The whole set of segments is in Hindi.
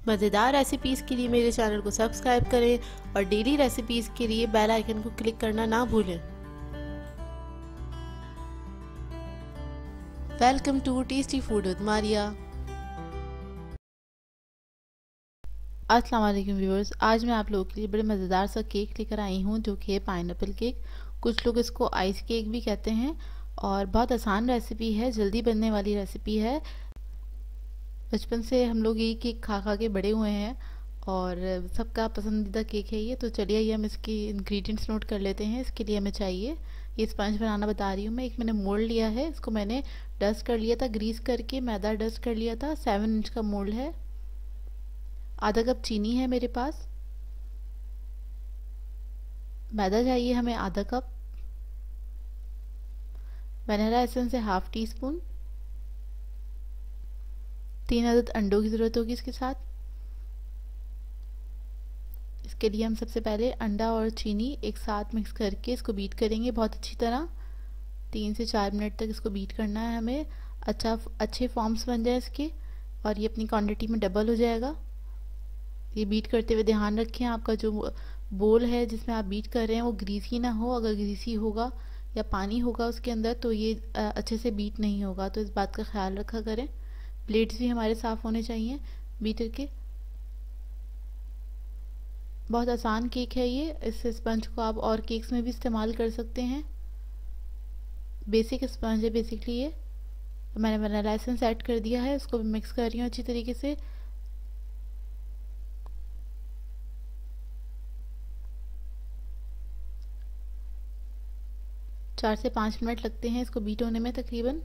मज़ेदार रेसिपीज़ के लिए मेरे चैनल को सब्सक्राइब करें और डेली रेसिपीज़ के लिए बेल आइकन को क्लिक करना ना भूलें। Welcome to tasty food with Maria. अस्सलाम वालेकुम व्यूअर्स, आज मैं आप लोगों के लिए बड़े मज़ेदार सा केक लेकर आई हूँ जो कि है पाइनएप्पल केक। कुछ लोग इसको आइस केक भी कहते हैं और बहुत आसान रेसिपी है, जल्दी बनने वाली रेसिपी है। बचपन से हम लोग यही केक खा खा के बड़े हुए हैं और सबका पसंदीदा केक है ये। तो चलिए ये हम इसके इंग्रेडिएंट्स नोट कर लेते हैं। इसके लिए हमें चाहिए, ये स्पंज बनाना बता रही हूँ मैं। एक मैंने मोल्ड लिया है, इसको मैंने डस्ट कर लिया था, ग्रीस करके मैदा डस्ट कर लिया था। 7 इंच का मोल्ड है। आधा कप चीनी है मेरे पास। मैदा चाहिए हमें आधा कप। वनीला एसेंस है हाफ टी स्पून। 3 अदद अंडों की ज़रूरत होगी इसके साथ। इसके लिए हम सबसे पहले अंडा और चीनी एक साथ मिक्स करके इसको बीट करेंगे बहुत अच्छी तरह। 3 से 4 मिनट तक इसको बीट करना है हमें। अच्छे फॉर्म्स बन जाए इसके और ये अपनी क्वांटिटी में डबल हो जाएगा। ये बीट करते हुए ध्यान रखें आपका जो बोल है जिसमें आप बीट कर रहे हैं वो ग्रीसी ना हो। अगर ग्रीसी होगा या पानी होगा उसके अंदर तो ये अच्छे से बीट नहीं होगा, तो इस बात का ख्याल रखा करें। प्लेट्स भी हमारे साफ़ होने चाहिए बीटर के। बहुत आसान केक है ये। इस स्पंज को आप और केक्स में भी इस्तेमाल कर सकते हैं। बेसिक स्पंज है बेसिकली ये। तो मैंने वनीला एसेंस ऐड कर दिया है, उसको भी मिक्स कर रही हूँ अच्छी तरीके से। चार से 5 मिनट लगते हैं इसको बीट होने में तकरीबन।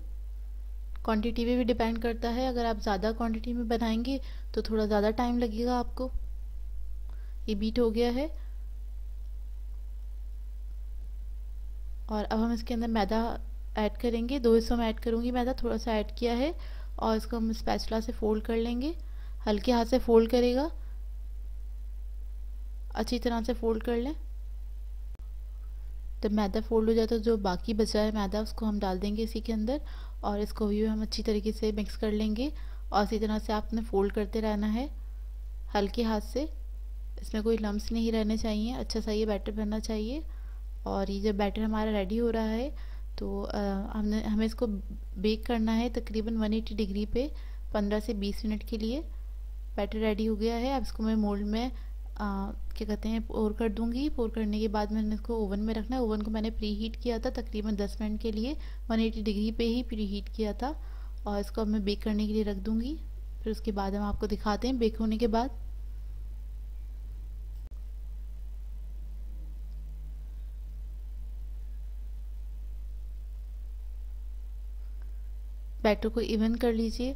क्वांटिटी पे भी डिपेंड करता है, अगर आप ज़्यादा क्वांटिटी में बनाएंगे तो थोड़ा ज़्यादा टाइम लगेगा आपको। ये बीट हो गया है और अब हम इसके अंदर मैदा ऐड करेंगे। 2 हिस्सों में ऐड करूँगी मैदा, थोड़ा सा ऐड किया है और इसको हम स्पैचुला से फोल्ड कर लेंगे। हल्के हाथ से फोल्ड करेगा, अच्छी तरह से फोल्ड कर लें। जब मैदा फोल्ड हो जाए तो जो बाकी बचा है मैदा उसको हम डाल देंगे इसी के अंदर और इसको भी हम अच्छी तरीके से मिक्स कर लेंगे। और इसी तरह से आपने फोल्ड करते रहना है हल्के हाथ से। इसमें कोई लम्स नहीं रहने चाहिए, अच्छा सा ये बैटर बनना चाहिए। और ये जब बैटर हमारा रेडी हो रहा है तो हमें इसको बेक करना है तकरीबन 180 डिग्री पे 15 से 20 मिनट के लिए। बैटर रेडी हो गया है। अब इसको मैं मोल्ड में क्या कहते हैं पोर कर दूंगी। पोर करने के बाद मैंने इसको ओवन में रखना है। ओवन को मैंने प्री हीट किया था तकरीबन 10 मिनट के लिए, 180 डिग्री पे ही प्री हीट किया था। और इसको अब मैं बेक करने के लिए रख दूंगी। फिर उसके बाद हम आपको दिखाते हैं बेक होने के बाद। बैटर को इवन कर लीजिए।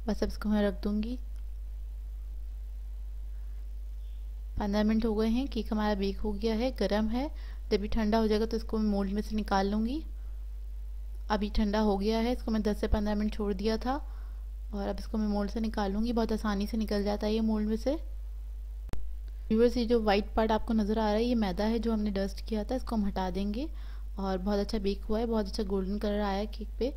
बस अब इसको मैं रख दूंगी। 15 मिनट हो गए हैं, केक हमारा बेक हो गया है, गर्म है। जब भी ठंडा हो जाएगा तो इसको मैं मोल्ड में से निकाल लूँगी। अभी ठंडा हो गया है, इसको मैं 10 से 15 मिनट छोड़ दिया था और अब इसको मैं मोल्ड से निकालूंगी। बहुत आसानी से निकल जाता है ये मोल्ड में से। व्यूअर्स, ये जो वाइट पार्ट आपको नज़र आ रहा है ये मैदा है जो हमने डस्ट किया था, इसको हम हटा देंगे। और बहुत अच्छा बेक हुआ है, बहुत अच्छा गोल्डन कलर आया है केक पे।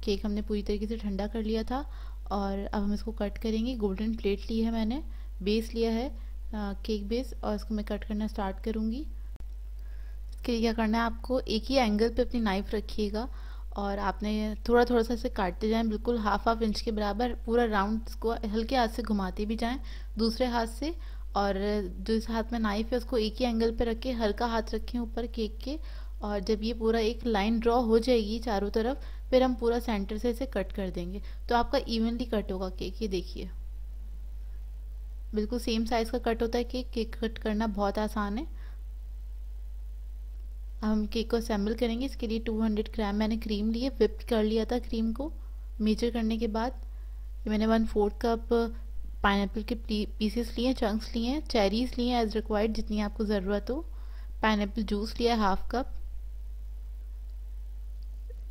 केक हमने पूरी तरीके से ठंडा कर लिया था और अब हम इसको कट करेंगे। गोल्डन प्लेट ली है मैंने, बेस लिया है केक बेस, और इसको मैं कट करना स्टार्ट करूँगी। इसके लिए क्या करना है, आपको एक ही एंगल पे अपनी नाइफ रखिएगा और आपने थोड़ा थोड़ा सा इसे काटते जाएं, बिल्कुल हाफ इंच के बराबर। पूरा राउंड इसको हल्के हाथ से घुमाते भी जाएं दूसरे हाथ से। और जो इस हाथ में नाइफ है उसको एक ही एंगल पे रख के हल्का हाथ रखें ऊपर केक के। और जब ये पूरा एक लाइन ड्रॉ हो जाएगी चारों तरफ, फिर हम पूरा सेंटर से इसे कट कर देंगे तो आपका इवनली कट होगा केक। ये देखिए बिल्कुल सेम साइज का कट होता है केक। केक कट करना बहुत आसान है। हम केक को असेंबल करेंगे। इसके लिए 200 ग्राम मैंने क्रीम ली है, व्हिप कर लिया था क्रीम को। मेजर करने के बाद मैंने 1/4 कप पाइनएप्पल के पीसेस लिए, चंक्स लिए हैं। चेरीज लिए हैं एज रिक्वायर्ड, जितनी आपको ज़रूरत हो। पाइनएप्पल जूस लिया है हाफ कप।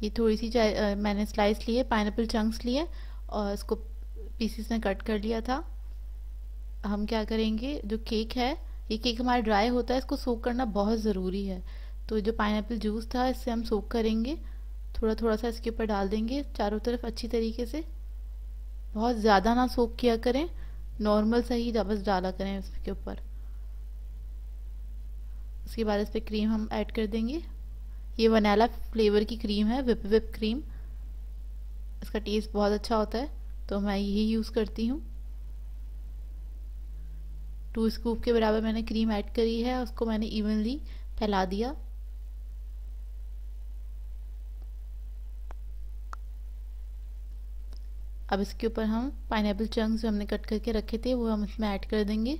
ये थोड़ी सी मैंने स्लाइस लिए, पाइनएप्पल चंक्स लिए और इसको पीसेस में कट कर लिया था। हम क्या करेंगे, जो केक है ये केक हमारा ड्राई होता है, इसको सोक करना बहुत ज़रूरी है। तो जो पाइनएप्पल जूस था इससे हम सोक करेंगे थोड़ा थोड़ा सा इसके ऊपर डाल देंगे चारों तरफ अच्छी तरीके से। बहुत ज़्यादा ना सोक किया करें, नॉर्मल सा ही बस डाला करें इसके ऊपर। उसके बाद इस पर क्रीम हम ऐड कर देंगे। ये वनीला फ्लेवर की क्रीम है, विप क्रीम। इसका टेस्ट बहुत अच्छा होता है, तो मैं यही यूज़ करती हूँ। 2 स्कूप के बराबर मैंने क्रीम ऐड करी है, उसको मैंने इवनली फैला दिया। अब इसके ऊपर हम पाइनएप्पल चंक्स जो हमने कट करके रखे थे वो हम इसमें ऐड कर देंगे।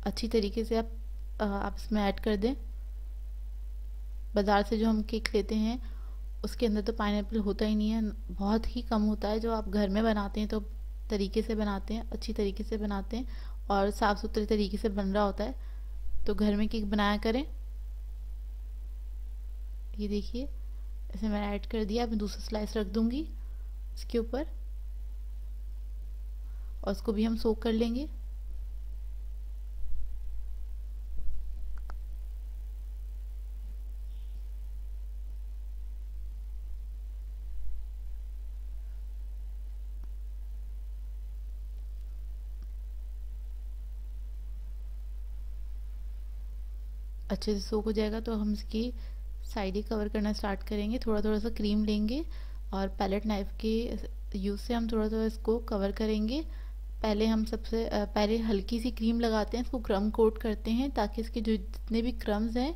अच्छी तरीके से आप इसमें ऐड कर दें। बाज़ार से जो हम केक लेते हैं उसके अंदर तो पाइनएप्पल होता ही नहीं है, बहुत ही कम होता है। जो आप घर में बनाते हैं तो तरीके से बनाते हैं, अच्छी तरीके से बनाते हैं और साफ़ सुथरे तरीके से बन रहा होता है, तो घर में केक बनाया करें। ये देखिए, इसे मैंने ऐड कर दिया। अब मैं दूसरा स्लाइस रख दूंगी इसके ऊपर और उसको भी हम सोक कर लेंगे। अच्छे से सोक हो जाएगा तो हम इसकी साइड ही कवर करना स्टार्ट करेंगे। थोड़ा थोड़ा सा क्रीम लेंगे और पैलेट नाइफ के यूज़ से हम थोड़ा थोड़ा इसको कवर करेंगे। पहले हम पहले हल्की सी क्रीम लगाते हैं, इसको क्रम कोट करते हैं ताकि इसके जो जितने भी क्रम्स हैं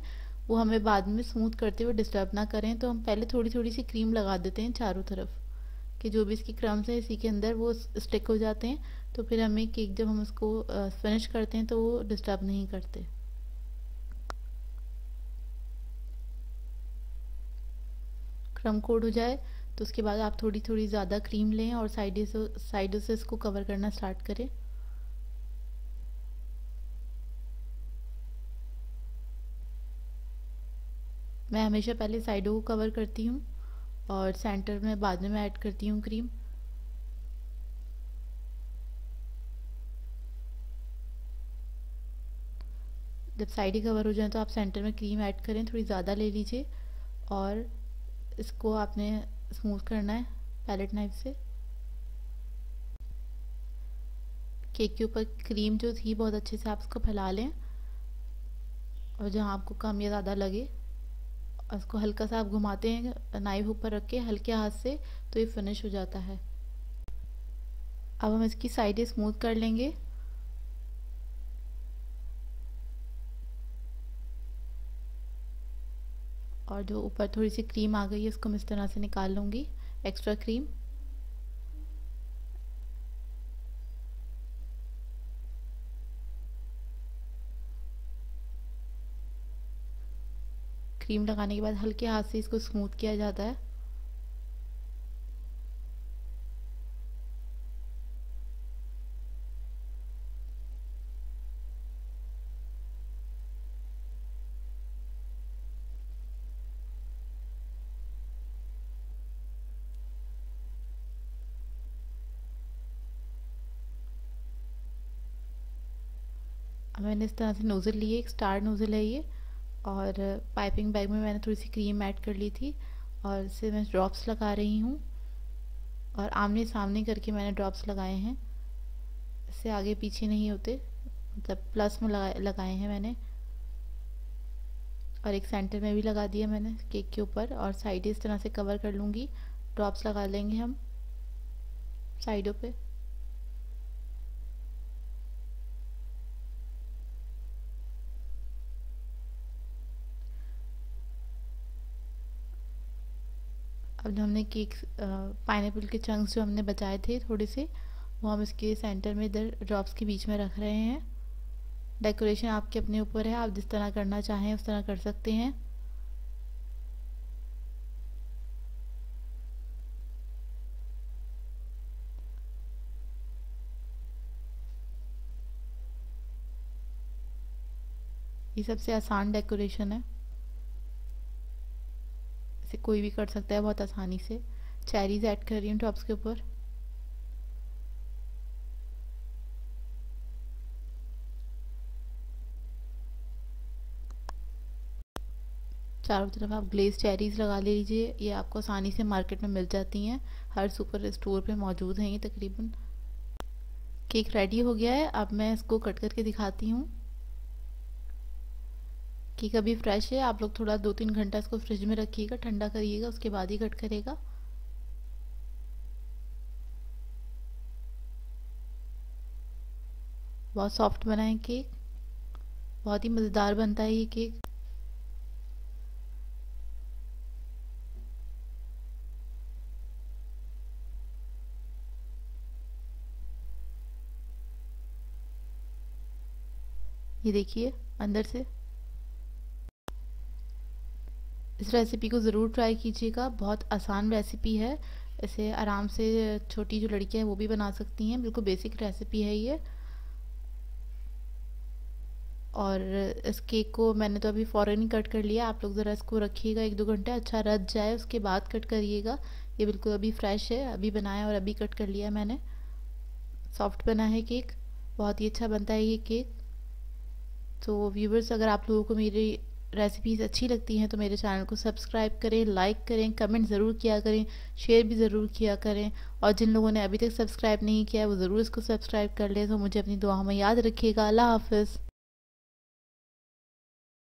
वो हमें बाद में स्मूथ करते हुए डिस्टर्ब ना करें। तो हम पहले थोड़ी थोड़ी सी क्रीम लगा देते हैं चारों तरफ, कि जो भी इसकी क्रम्स है इसी के अंदर वो स्टिक हो जाते हैं। तो फिर हमें केक जब हम उसको फिनिश करते हैं तो वो डिस्टर्ब नहीं करते। क्रम कोट हो जाए तो उसके बाद आप थोड़ी थोड़ी ज़्यादा क्रीम लें और साइडों से इसको कवर करना स्टार्ट करें। मैं हमेशा पहले साइडों को कवर करती हूँ और सेंटर में बाद में मैं ऐड करती हूँ क्रीम। जब साइड ही कवर हो जाए तो आप सेंटर में क्रीम ऐड करें, थोड़ी ज़्यादा ले लीजिए और इसको आपने स्मूथ करना है पैलेट नाइफ से। केक के ऊपर क्रीम जो थी बहुत अच्छे से आप इसको फैला लें और जहाँ आपको कम या ज़्यादा लगे उसको हल्का सा आप घुमाते हैं नाइफ ऊपर रख के हल्के हाथ से, तो ये फिनिश हो जाता है। अब हम इसकी साइडें स्मूथ कर लेंगे। और जो ऊपर थोड़ी सी क्रीम आ गई है उसको मैं इस तरह से निकाल लूँगी, एक्स्ट्रा क्रीम। क्रीम लगाने के बाद हल्के हाथ से इसको स्मूथ किया जाता है। अब मैंने इस तरह से नोज़ल लिए, एक स्टार नोज़ल है ये, और पाइपिंग बैग में मैंने थोड़ी सी क्रीम ऐड कर ली थी और इससे मैं ड्रॉप्स लगा रही हूँ और आमने सामने करके मैंने ड्रॉप्स लगाए हैं, इससे आगे पीछे नहीं होते, मतलब प्लस में लगाए हैं मैंने। और एक सेंटर में भी लगा दिया मैंने केक के ऊपर और साइड इस तरह से कवर कर लूँगी। ड्रॉप्स लगा लेंगे हम साइडों पे। अब जो हमने केक पाइनएप्पल के चंक्स जो हमने बचाए थे थोड़े से, वो हम इसके सेंटर में इधर ड्रॉप्स के बीच में रख रहे हैं। डेकोरेशन आपके अपने ऊपर है, आप जिस तरह करना चाहें उस तरह कर सकते हैं। ये सबसे आसान डेकोरेशन है, इसे कोई भी कर सकता है बहुत आसानी से। चेरीज ऐड कर रही हूँ टॉप्स के ऊपर। चारों तरफ आप ग्लेज चेरीज़ लगा ले लीजिए। ये आपको आसानी से मार्केट में मिल जाती हैं, हर सुपर स्टोर पे मौजूद हैं ये तकरीबन। केक रेडी हो गया है, अब मैं इसको कट करके दिखाती हूँ। केक अभी फ्रेश है, आप लोग थोड़ा 2-3 घंटा इसको फ्रिज में रखिएगा, ठंडा करिएगा, उसके बाद ही कट करेगा। बहुत सॉफ्ट बना है केक, बहुत ही मज़ेदार बनता है ये केक। ये देखिए अंदर से। इस रेसिपी को ज़रूर ट्राई कीजिएगा, बहुत आसान रेसिपी है। इसे आराम से छोटी जो लड़कियां हैं वो भी बना सकती हैं, बिल्कुल बेसिक रेसिपी है ये। और इस केक को मैंने तो अभी फ़ौरन ही कट कर लिया, आप लोग ज़रा इसको रखिएगा 1-2 घंटे, अच्छा रच जाए उसके बाद कट करिएगा। ये बिल्कुल अभी फ्रेश है, अभी बनाया और अभी कट कर लिया मैंने। सॉफ्ट बना है केक, बहुत ही अच्छा बनता है ये केक। तो व्यूवर्स, अगर आप लोगों को मेरी रेसिपीज़ अच्छी लगती हैं तो मेरे चैनल को सब्सक्राइब करें, लाइक करें, कमेंट ज़रूर किया करें, शेयर भी ज़रूर किया करें। और जिन लोगों ने अभी तक सब्सक्राइब नहीं किया है वो ज़रूर इसको सब्सक्राइब कर लें। तो मुझे अपनी दुआ में याद रखिएगा। अल्लाह हाफ़िज़।